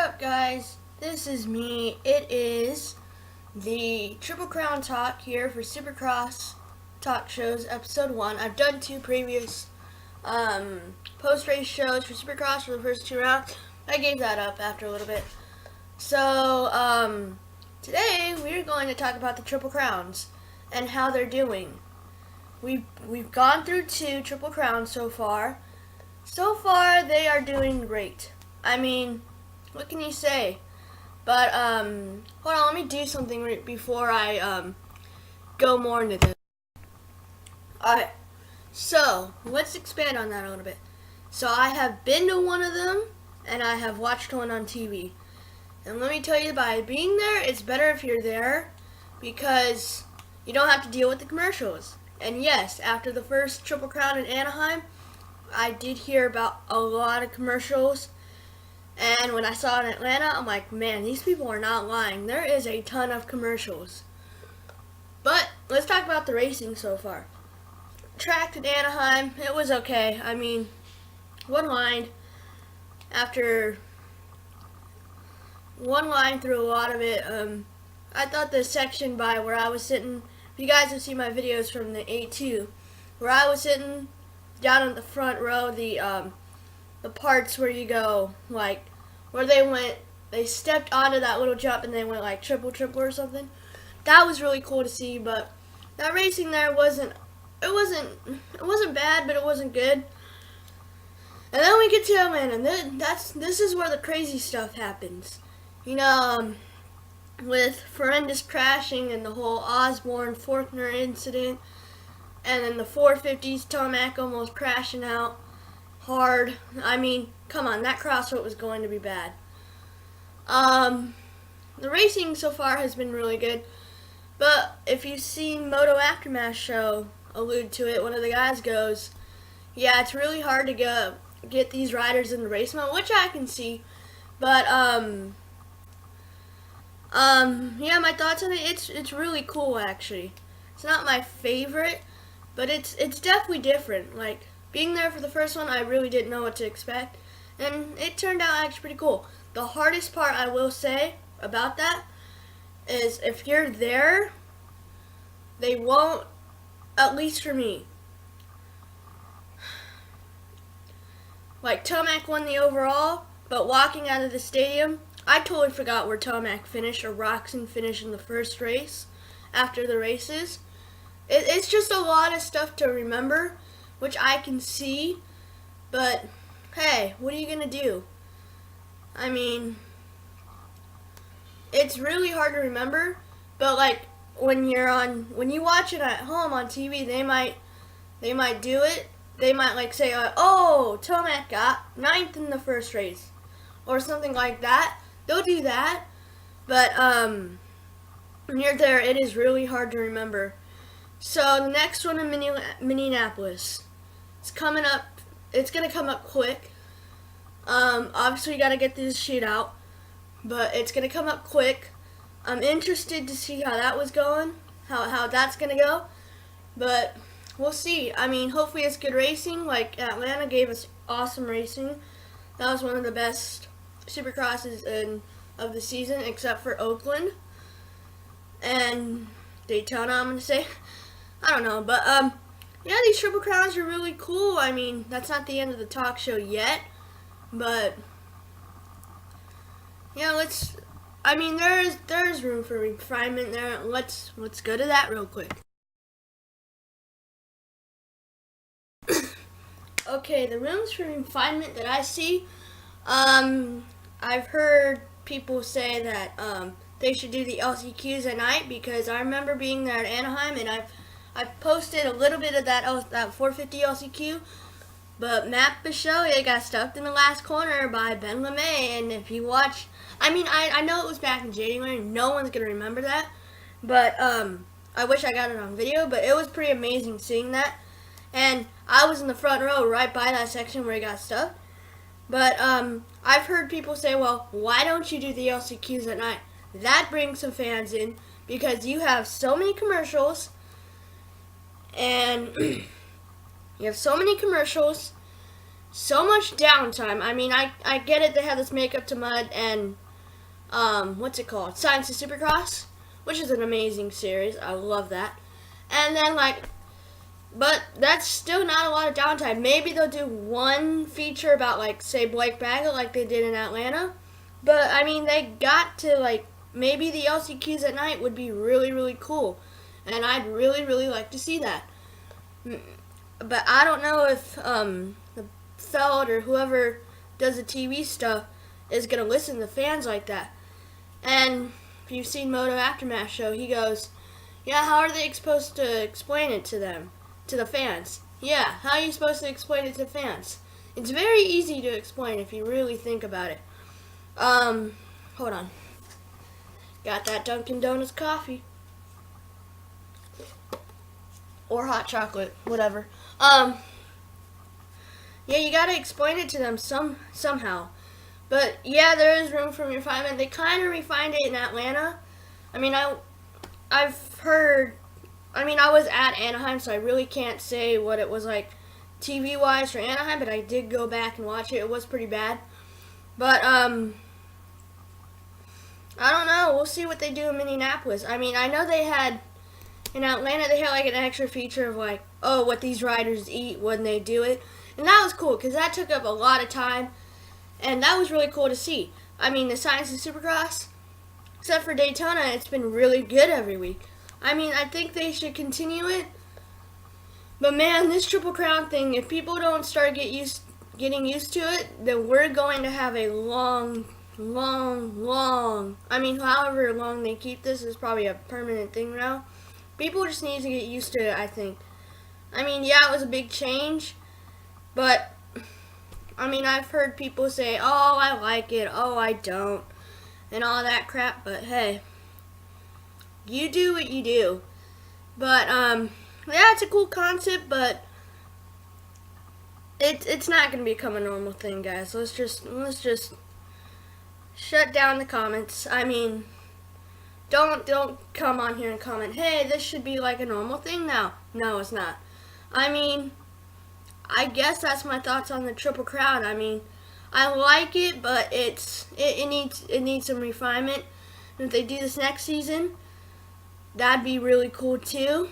up, guys? This is me. It is the Triple Crown talk here for Supercross talk shows, episode 1. I've done 2 previous post-race shows for Supercross for the first 2 rounds. I gave that up after a little bit. So, today we're going to talk about the Triple Crowns and how they're doing. We've gone through 2 Triple Crowns so far. So far, they are doing great. I mean, what can you say? But, hold on, let me do something before I, go more into this. Alright, so, let's expand on that a little bit. So, I have been to one of them, and I have watched one on TV. And let me tell you, by being there, it's better if you're there, because you don't have to deal with the commercials. And yes, after the first Triple Crown in Anaheim, I did hear about a lot of commercials. And when I saw it in Atlanta, I'm like, man, these people are not lying. There is a ton of commercials. But let's talk about the racing so far. Track in Anaheim, it was okay. I mean, one line through a lot of it. I thought the section by where I was sitting, if you guys have seen my videos from the A2, where I was sitting down in the front row, the parts where you go, like, where they stepped onto that little jump and they went like triple or something. That was really cool to see, but that racing there wasn't bad, but it wasn't good. And then we get to Atlanta, and this is where the crazy stuff happens. You know, with Ferendis crashing and the whole Osborne-Forkner incident, and then the 450s, Tomac almost crashing out hard. I mean, come on, that crossroad was going to be bad. The racing so far has been really good, but if you've seen Moto Aftermath show allude to it, one of the guys goes, yeah, it's really hard to get these riders in the race mode, which I can see, but yeah, my thoughts on it, it's really cool actually. It's not my favorite, but it's definitely different. Like, being there for the first one, I really didn't know what to expect, and it turned out actually pretty cool. The hardest part I will say about that is if you're there, they won't, at least for me. Like, Tomac won the overall, but walking out of the stadium, I totally forgot where Tomac finished or Roczen finished in the first race after the races. It's just a lot of stuff to remember, which I can see, but hey, what are you gonna do? I mean, it's really hard to remember, but like when you watch it at home on TV, they might do it. They might like say, oh, Tomac got 9th in the first race, or something like that. They'll do that, but when you're there, it is really hard to remember. So the next one in Indianapolis, it's coming up. It's gonna come up quick. Obviously, you gotta get through the shootout, but it's gonna come up quick. I'm interested to see how that was going, how that's gonna go, but we'll see. I mean, hopefully it's good racing. Like Atlanta gave us awesome racing. That was one of the best Supercrosses of the season, except for Oakland and Daytona. I'm gonna say. I don't know, but yeah, these Triple Crowns are really cool. I mean, that's not the end of the talk show yet, but yeah, I mean, there's room for refinement there. Let's go to that real quick. Okay, the rooms for refinement that I see, I've heard people say that they should do the LCQs at night, because I remember being there at Anaheim, and I've posted a little bit of that 450 LCQ, but Matt Bisceglia got stuck in the last corner by Ben LeMay, and if you watch, I mean, I know it was back in January, no one's going to remember that, but I wish I got it on video, but it was pretty amazing seeing that, and I was in the front row right by that section where he got stuck, but I've heard people say, well, why don't you do the LCQs at night? That brings some fans in, because you have so many commercials, and you have so many commercials, so much downtime. I mean, I get it. They have this Make Up to Mud and what's it called? Science of Supercross, which is an amazing series. I love that. And then but that's still not a lot of downtime. Maybe they'll do one feature about say Blake Baggett like they did in Atlanta. But I mean, they got to maybe the LCQs at night would be really, really cool. And I'd really, really like to see that. But I don't know if the Feld or whoever does the TV stuff is going to listen to fans like that. And if you've seen Moto Aftermath show, he goes, yeah, how are they supposed to explain it to them, to the fans? Yeah, how are you supposed to explain it to fans? It's very easy to explain if you really think about it. Hold on. Got that Dunkin' Donuts coffee. Or hot chocolate, whatever. Yeah, you gotta explain it to them somehow. But yeah, there is room for refinement. They kind of refined it in Atlanta. I mean, I've heard. I mean, I was at Anaheim, so I really can't say what it was like TV-wise for Anaheim. But I did go back and watch it. It was pretty bad. But I don't know. We'll see what they do in Indianapolis. I mean, I know they had in Atlanta. They had an extra feature of what these riders eat when they do it, and that was cool because that took up a lot of time. And that was really cool to see. I mean, the Science of Supercross, except for Daytona, it's been really good every week. I mean, I think they should continue it. But man, this Triple Crown thing, if people don't start getting used to it, then we're going to have a long, I mean, however long they keep this is probably a permanent thing now. People just need to get used to it, I think. I mean, yeah, it was a big change, but I mean, I've heard people say, oh, I like it, oh, I don't, and all that crap, but hey, you do what you do. But, yeah, it's a cool concept, but it's not going to become a normal thing, guys. Let's just shut down the comments. I mean, don't come on here and comment, hey, this should be like a normal thing now. No, it's not. I mean, I guess that's my thoughts on the Triple Crown. I mean, I like it, but it needs some refinement. And if they do this next season, that'd be really cool too.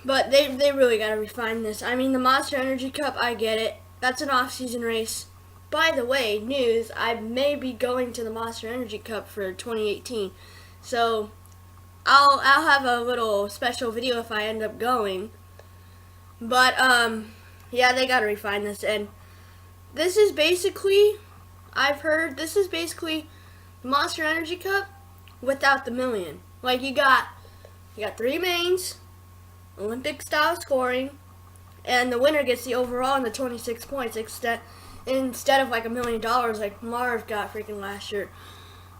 But they really gotta refine this. I mean, the Monster Energy Cup, I get it. That's an off-season race. By the way, news, I may be going to the Monster Energy Cup for 2018. So I'll have a little special video if I end up going. But, yeah, they gotta refine this, and this is basically, I've heard, this is basically the Monster Energy Cup without the million. Like, you got 3 mains, Olympic-style scoring, and the winner gets the overall and the 26 points, instead of $1 million like Marv got freaking last year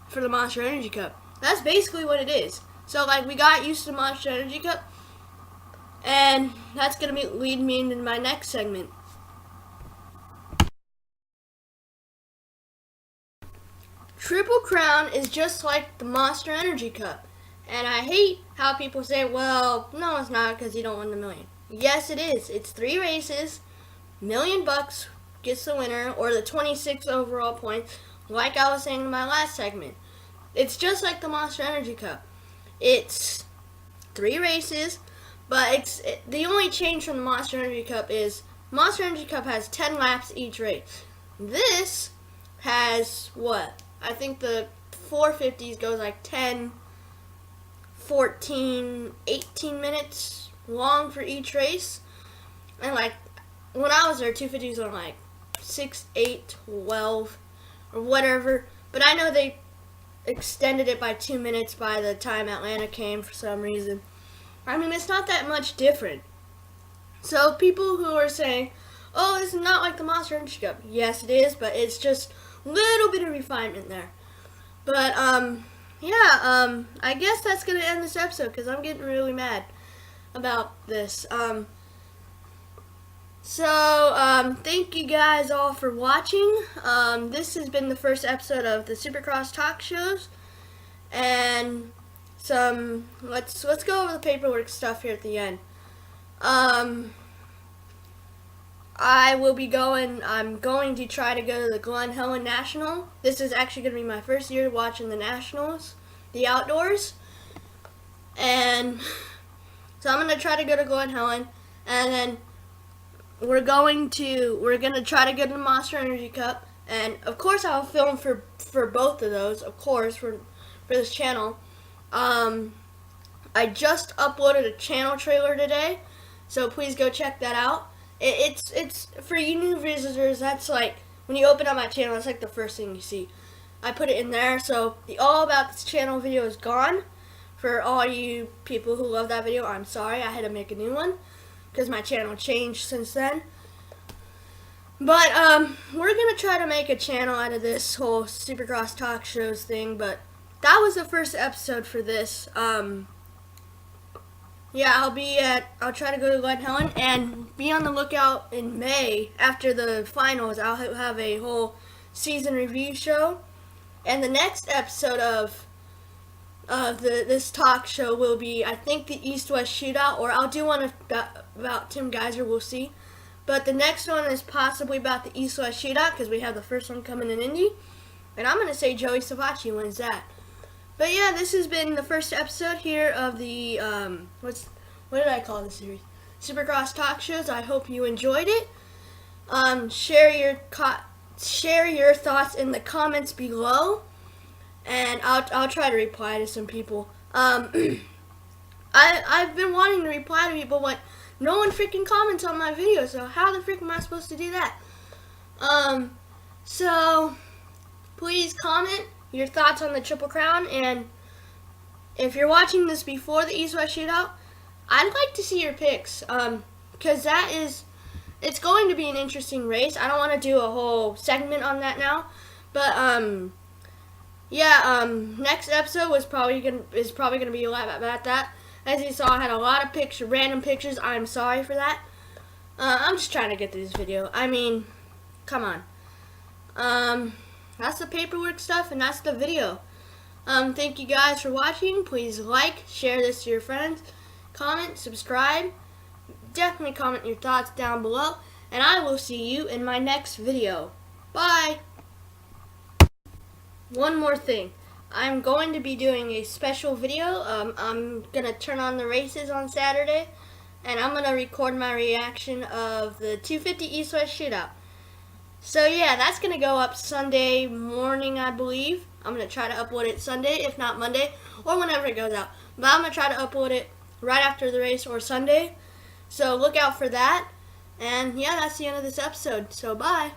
for the Monster Energy Cup. That's basically what it is. So, we got used to the Monster Energy Cup, and that's going to lead me into my next segment. Triple Crown is just like the Monster Energy Cup. And I hate how people say, well, no, it's not because you don't win the million. Yes, it is. It's 3 races, $1 million gets the winner, or the 26 overall points, like I was saying in my last segment. It's just like the Monster Energy Cup. It's 3 races. But the only change from the Monster Energy Cup is Monster Energy Cup has 10 laps each race. This has what? I think the 450s goes 10, 14, 18 minutes long for each race. And when I was there, 250s were 6, 8, 12, or whatever. But I know they extended it by 2 minutes by the time Atlanta came for some reason. I mean, it's not that much different. So people who are saying, oh, this is not like the Monster Energy Cup. Yes, it is, but it's just a little bit of refinement there. But, yeah, I guess that's going to end this episode because I'm getting really mad about this. Thank you guys all for watching. This has been the first episode of the Supercross talk shows. And let's go over the paperwork stuff here at the end. I'm going to try to go to the Glen Helen National. This is actually going to be my first year watching the Nationals, the outdoors. And so I'm going to try to go to Glen Helen, and then we're going to try to get the Monster Energy Cup. And of course I'll film for both of those, of course, for this channel. I just uploaded a channel trailer today, so please go check that out. It's for you new visitors. That's like when you open up my channel, that's like the first thing you see. I put it in there, so the all about this channel video is gone. For all you people who love that video, I'm sorry, I had to make a new one because my channel changed since then. But we're gonna try to make a channel out of this whole Supercross talk shows thing. But that was the first episode for this. Yeah, I'll try to go to Glen Helen, and be on the lookout in May after the finals. I'll have a whole season review show, and the next episode of this talk show will be, I think, the East West Shootout, or I'll do one about Tim Geiser. We'll see. But the next one is possibly about the East West Shootout because we have the first one coming in Indy, and I'm gonna say Joey Savacci wins that. But yeah, this has been the first episode here of the, what did I call this series? Supercross Talk Shows. I hope you enjoyed it. Share your thoughts in the comments below, and I'll try to reply to some people. I've been wanting to reply to people, but no one freaking comments on my videos, so how the frick am I supposed to do that? So please comment your thoughts on the Triple Crown, and if you're watching this before the East West Shootout, I'd like to see your picks, because it's going to be an interesting race. I don't want to do a whole segment on that now, but yeah, next episode is probably gonna be a lot about that. As you saw, I had a lot of random pictures. I'm sorry for that. I'm just trying to get through this video. I mean, come on. That's the paperwork stuff, and that's the video. Thank you guys for watching. Please like, share this to your friends, comment, subscribe. Definitely comment your thoughts down below, and I will see you in my next video. Bye! One more thing. I'm going to be doing a special video. I'm going to turn on the races on Saturday, and I'm going to record my reaction of the 250 East West Shootout. So yeah, that's going to go up Sunday morning, I believe. I'm going to try to upload it Sunday, if not Monday, or whenever it goes out. But I'm going to try to upload it right after the race or Sunday. So look out for that. And yeah, that's the end of this episode. So bye.